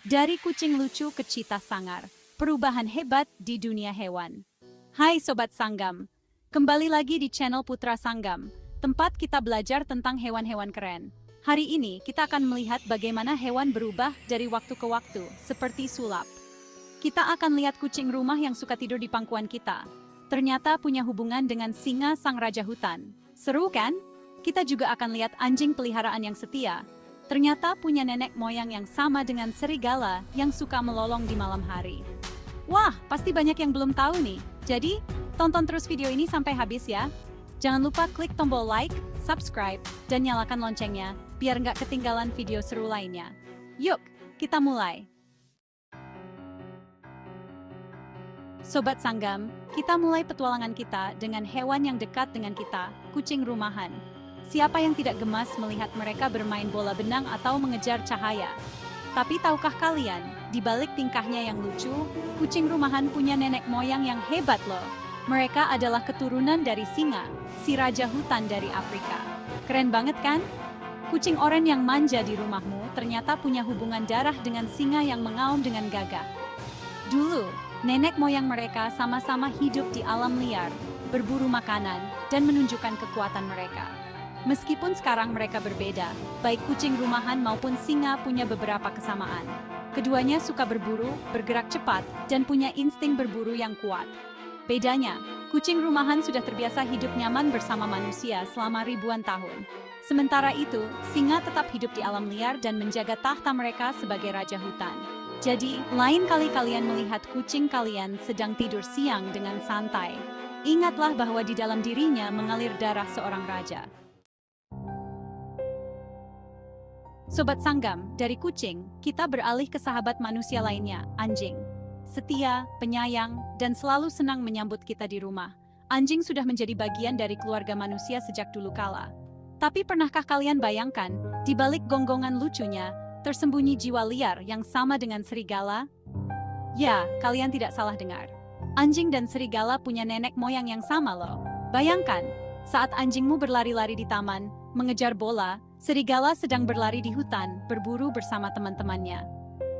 Dari kucing lucu ke cita sangar, perubahan hebat di dunia hewan. Hai Sobat Sanggam, kembali lagi di channel Putra Sanggam, tempat kita belajar tentang hewan-hewan keren. Hari ini kita akan melihat bagaimana hewan berubah dari waktu ke waktu, seperti sulap. Kita akan lihat kucing rumah yang suka tidur di pangkuan kita. Ternyata punya hubungan dengan singa sang raja hutan. Seru kan? Kita juga akan lihat anjing peliharaan yang setia. Ternyata punya nenek moyang yang sama dengan serigala yang suka melolong di malam hari. Wah, pasti banyak yang belum tahu nih. Jadi, tonton terus video ini sampai habis ya. Jangan lupa klik tombol like, subscribe, dan nyalakan loncengnya, biar nggak ketinggalan video seru lainnya. Yuk, kita mulai. Sobat Sanggam, kita mulai petualangan kita dengan hewan yang dekat dengan kita, kucing rumahan. Siapa yang tidak gemas melihat mereka bermain bola benang atau mengejar cahaya? Tapi tahukah kalian, di balik tingkahnya yang lucu, kucing rumahan punya nenek moyang yang hebat loh. Mereka adalah keturunan dari singa, si raja hutan dari Afrika. Keren banget kan? Kucing oranye yang manja di rumahmu ternyata punya hubungan darah dengan singa yang mengaum dengan gagah. Dulu, nenek moyang mereka sama-sama hidup di alam liar, berburu makanan, dan menunjukkan kekuatan mereka. Meskipun sekarang mereka berbeda, baik kucing rumahan maupun singa punya beberapa kesamaan. Keduanya suka berburu, bergerak cepat, dan punya insting berburu yang kuat. Bedanya, kucing rumahan sudah terbiasa hidup nyaman bersama manusia selama ribuan tahun. Sementara itu, singa tetap hidup di alam liar dan menjaga tahta mereka sebagai raja hutan. Jadi, lain kali kalian melihat kucing kalian sedang tidur siang dengan santai, ingatlah bahwa di dalam dirinya mengalir darah seorang raja. Sobat Sanggam, dari kucing, kita beralih ke sahabat manusia lainnya, anjing. Setia, penyayang, dan selalu senang menyambut kita di rumah. Anjing sudah menjadi bagian dari keluarga manusia sejak dulu kala. Tapi pernahkah kalian bayangkan, di balik gonggongan lucunya, tersembunyi jiwa liar yang sama dengan serigala? Ya, kalian tidak salah dengar. Anjing dan serigala punya nenek moyang yang sama loh. Bayangkan, saat anjingmu berlari-lari di taman, mengejar bola, serigala sedang berlari di hutan, berburu bersama teman-temannya.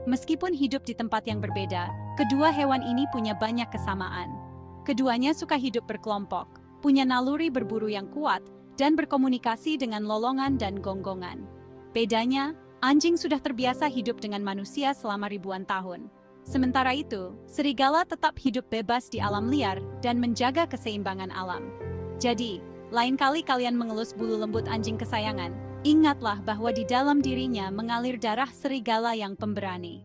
Meskipun hidup di tempat yang berbeda, kedua hewan ini punya banyak kesamaan. Keduanya suka hidup berkelompok, punya naluri berburu yang kuat, dan berkomunikasi dengan lolongan dan gonggongan. Bedanya, anjing sudah terbiasa hidup dengan manusia selama ribuan tahun. Sementara itu, serigala tetap hidup bebas di alam liar dan menjaga keseimbangan alam. Jadi, lain kali kalian mengelus bulu lembut anjing kesayangan, ingatlah bahwa di dalam dirinya mengalir darah serigala yang pemberani.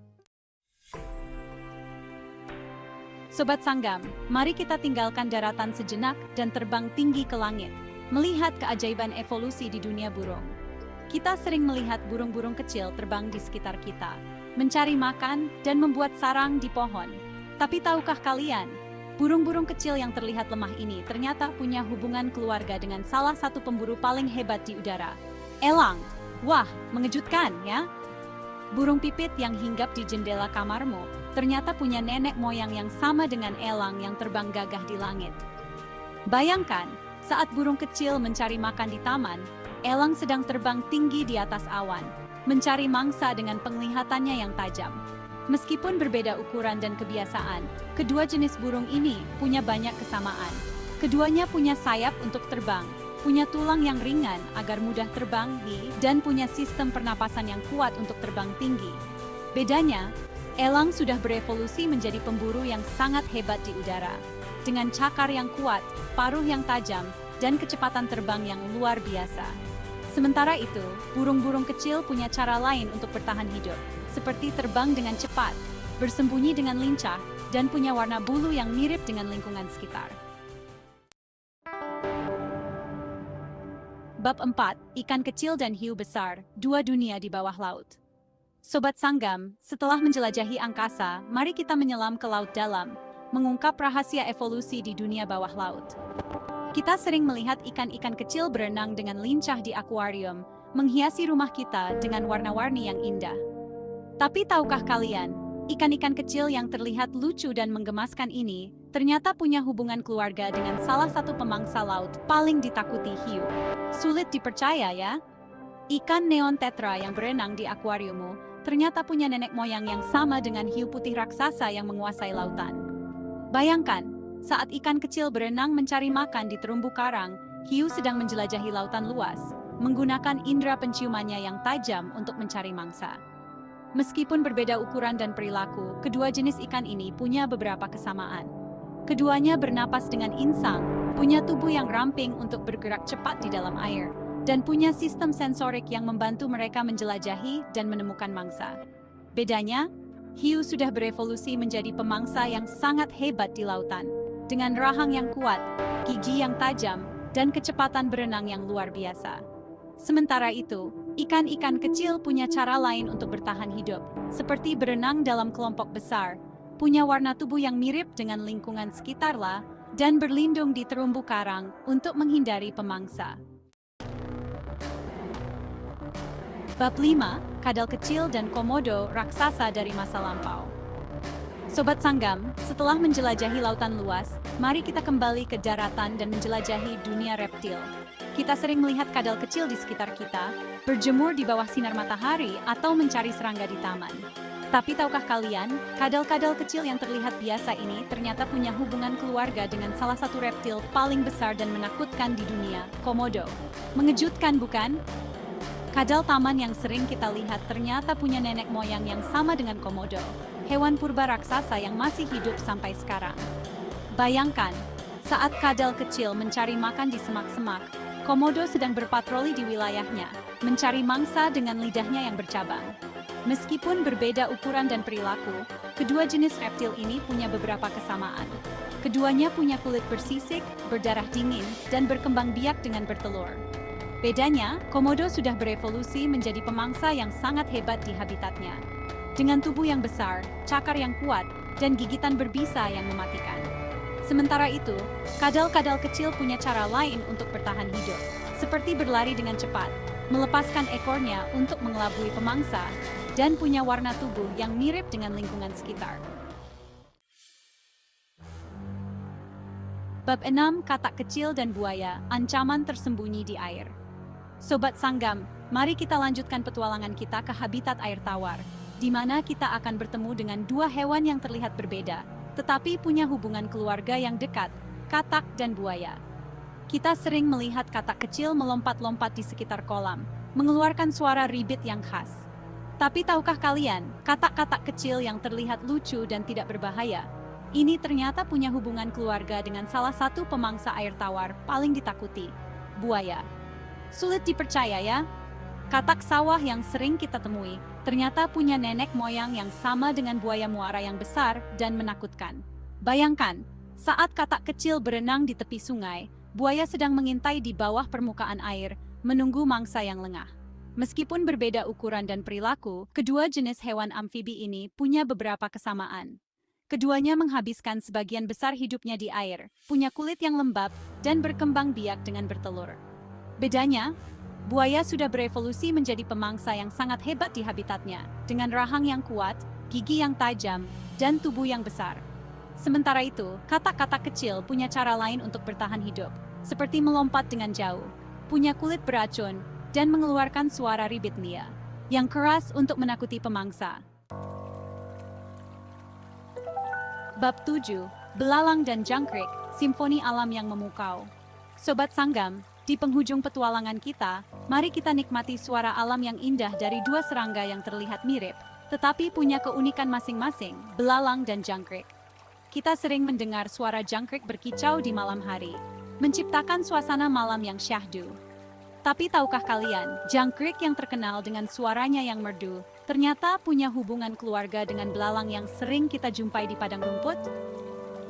Sobat Sanggam, mari kita tinggalkan daratan sejenak dan terbang tinggi ke langit, melihat keajaiban evolusi di dunia burung. Kita sering melihat burung-burung kecil terbang di sekitar kita, mencari makan dan membuat sarang di pohon. Tapi tahukah kalian, burung-burung kecil yang terlihat lemah ini ternyata punya hubungan keluarga dengan salah satu pemburu paling hebat di udara, elang. Wah, mengejutkan ya? Burung pipit yang hinggap di jendela kamarmu ternyata punya nenek moyang yang sama dengan elang yang terbang gagah di langit. Bayangkan, saat burung kecil mencari makan di taman, elang sedang terbang tinggi di atas awan, mencari mangsa dengan penglihatannya yang tajam. Meskipun berbeda ukuran dan kebiasaan, kedua jenis burung ini punya banyak kesamaan. Keduanya punya sayap untuk terbang, punya tulang yang ringan agar mudah terbang, dan punya sistem pernapasan yang kuat untuk terbang tinggi. Bedanya, elang sudah berevolusi menjadi pemburu yang sangat hebat di udara. Dengan cakar yang kuat, paruh yang tajam, dan kecepatan terbang yang luar biasa. Sementara itu, burung-burung kecil punya cara lain untuk bertahan hidup, seperti terbang dengan cepat, bersembunyi dengan lincah, dan punya warna bulu yang mirip dengan lingkungan sekitar. Bab 4, Ikan Kecil dan Hiu Besar, Dua Dunia di Bawah Laut. Sobat Sanggam, setelah menjelajahi angkasa, mari kita menyelam ke laut dalam, mengungkap rahasia evolusi di dunia bawah laut. Kita sering melihat ikan-ikan kecil berenang dengan lincah di akuarium, menghiasi rumah kita dengan warna-warni yang indah. Tapi tahukah kalian, ikan-ikan kecil yang terlihat lucu dan menggemaskan ini ternyata punya hubungan keluarga dengan salah satu pemangsa laut paling ditakuti hiu. Sulit dipercaya ya? Ikan neon tetra yang berenang di akuariummu ternyata punya nenek moyang yang sama dengan hiu putih raksasa yang menguasai lautan. Bayangkan, saat ikan kecil berenang mencari makan di terumbu karang, hiu sedang menjelajahi lautan luas, menggunakan indera penciumannya yang tajam untuk mencari mangsa. Meskipun berbeda ukuran dan perilaku, kedua jenis ikan ini punya beberapa kesamaan. Keduanya bernapas dengan insang, punya tubuh yang ramping untuk bergerak cepat di dalam air, dan punya sistem sensorik yang membantu mereka menjelajahi dan menemukan mangsa. Bedanya, hiu sudah berevolusi menjadi pemangsa yang sangat hebat di lautan, dengan rahang yang kuat, gigi yang tajam, dan kecepatan berenang yang luar biasa. Sementara itu, ikan-ikan kecil punya cara lain untuk bertahan hidup, seperti berenang dalam kelompok besar, punya warna tubuh yang mirip dengan lingkungan sekitarnya, dan berlindung di terumbu karang untuk menghindari pemangsa. Bab 5, Kadal Kecil dan Komodo Raksasa dari Masa Lampau. Sobat Sanggam, setelah menjelajahi lautan luas, mari kita kembali ke daratan dan menjelajahi dunia reptil. Kita sering melihat kadal kecil di sekitar kita, berjemur di bawah sinar matahari atau mencari serangga di taman. Tapi tahukah kalian, kadal-kadal kecil yang terlihat biasa ini ternyata punya hubungan keluarga dengan salah satu reptil paling besar dan menakutkan di dunia, komodo. Mengejutkan bukan? Kadal taman yang sering kita lihat ternyata punya nenek moyang yang sama dengan komodo, hewan purba raksasa yang masih hidup sampai sekarang. Bayangkan, saat kadal kecil mencari makan di semak-semak, komodo sedang berpatroli di wilayahnya, mencari mangsa dengan lidahnya yang bercabang. Meskipun berbeda ukuran dan perilaku, kedua jenis reptil ini punya beberapa kesamaan. Keduanya punya kulit bersisik, berdarah dingin, dan berkembang biak dengan bertelur. Bedanya, komodo sudah berevolusi menjadi pemangsa yang sangat hebat di habitatnya. Dengan tubuh yang besar, cakar yang kuat, dan gigitan berbisa yang mematikan. Sementara itu, kadal-kadal kecil punya cara lain untuk bertahan hidup, seperti berlari dengan cepat, melepaskan ekornya untuk mengelabui pemangsa, dan punya warna tubuh yang mirip dengan lingkungan sekitar. Bab 6, Katak Kecil dan Buaya, Ancaman Tersembunyi di Air. Sobat Sanggam, mari kita lanjutkan petualangan kita ke habitat air tawar, di mana kita akan bertemu dengan dua hewan yang terlihat berbeda, tetapi punya hubungan keluarga yang dekat, katak dan buaya. Kita sering melihat katak kecil melompat-lompat di sekitar kolam, mengeluarkan suara ribit yang khas. Tapi tahukah kalian, katak-katak kecil yang terlihat lucu dan tidak berbahaya, ini ternyata punya hubungan keluarga dengan salah satu pemangsa air tawar paling ditakuti, buaya. Sulit dipercaya ya? Katak sawah yang sering kita temui, ternyata punya nenek moyang yang sama dengan buaya muara yang besar dan menakutkan. Bayangkan, saat katak kecil berenang di tepi sungai, buaya sedang mengintai di bawah permukaan air, menunggu mangsa yang lengah. Meskipun berbeda ukuran dan perilaku, kedua jenis hewan amfibi ini punya beberapa kesamaan. Keduanya menghabiskan sebagian besar hidupnya di air, punya kulit yang lembab, dan berkembang biak dengan bertelur. Bedanya, buaya sudah berevolusi menjadi pemangsa yang sangat hebat di habitatnya, dengan rahang yang kuat, gigi yang tajam, dan tubuh yang besar. Sementara itu, katak-katak kecil punya cara lain untuk bertahan hidup, seperti melompat dengan jauh, punya kulit beracun, dan mengeluarkan suara ribit lia, yang keras untuk menakuti pemangsa. Bab 7, Belalang dan Jangkrik, Simfoni Alam yang Memukau. Sobat Sanggam, di penghujung petualangan kita, mari kita nikmati suara alam yang indah dari dua serangga yang terlihat mirip, tetapi punya keunikan masing-masing, belalang dan jangkrik. Kita sering mendengar suara jangkrik berkicau di malam hari, menciptakan suasana malam yang syahdu. Tapi tahukah kalian, jangkrik yang terkenal dengan suaranya yang merdu, ternyata punya hubungan keluarga dengan belalang yang sering kita jumpai di padang rumput?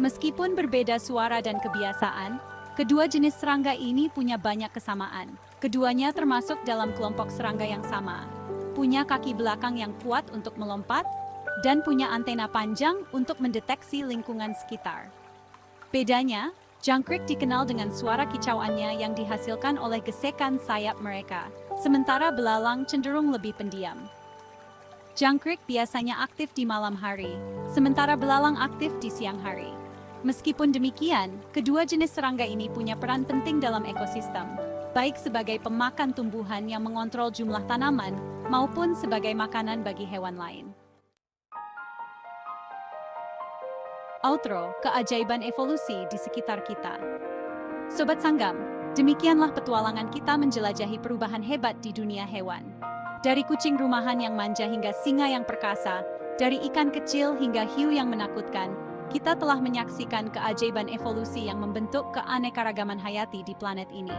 Meskipun berbeda suara dan kebiasaan, kedua jenis serangga ini punya banyak kesamaan. Keduanya termasuk dalam kelompok serangga yang sama. Punya kaki belakang yang kuat untuk melompat, dan punya antena panjang untuk mendeteksi lingkungan sekitar. Bedanya, jangkrik dikenal dengan suara kicauannya yang dihasilkan oleh gesekan sayap mereka, sementara belalang cenderung lebih pendiam. Jangkrik biasanya aktif di malam hari, sementara belalang aktif di siang hari. Meskipun demikian, kedua jenis serangga ini punya peran penting dalam ekosistem, baik sebagai pemakan tumbuhan yang mengontrol jumlah tanaman maupun sebagai makanan bagi hewan lain. Outro, keajaiban evolusi di sekitar kita. Sobat Sanggam, demikianlah petualangan kita menjelajahi perubahan hebat di dunia hewan. Dari kucing rumahan yang manja hingga singa yang perkasa, dari ikan kecil hingga hiu yang menakutkan, kita telah menyaksikan keajaiban evolusi yang membentuk keanekaragaman hayati di planet ini.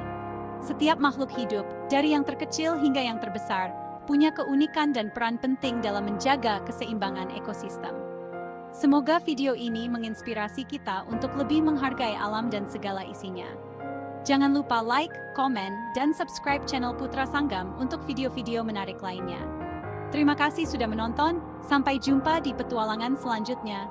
Setiap makhluk hidup, dari yang terkecil hingga yang terbesar, punya keunikan dan peran penting dalam menjaga keseimbangan ekosistem. Semoga video ini menginspirasi kita untuk lebih menghargai alam dan segala isinya. Jangan lupa like, komen, dan subscribe channel Putra Sanggam untuk video-video menarik lainnya. Terima kasih sudah menonton, sampai jumpa di petualangan selanjutnya.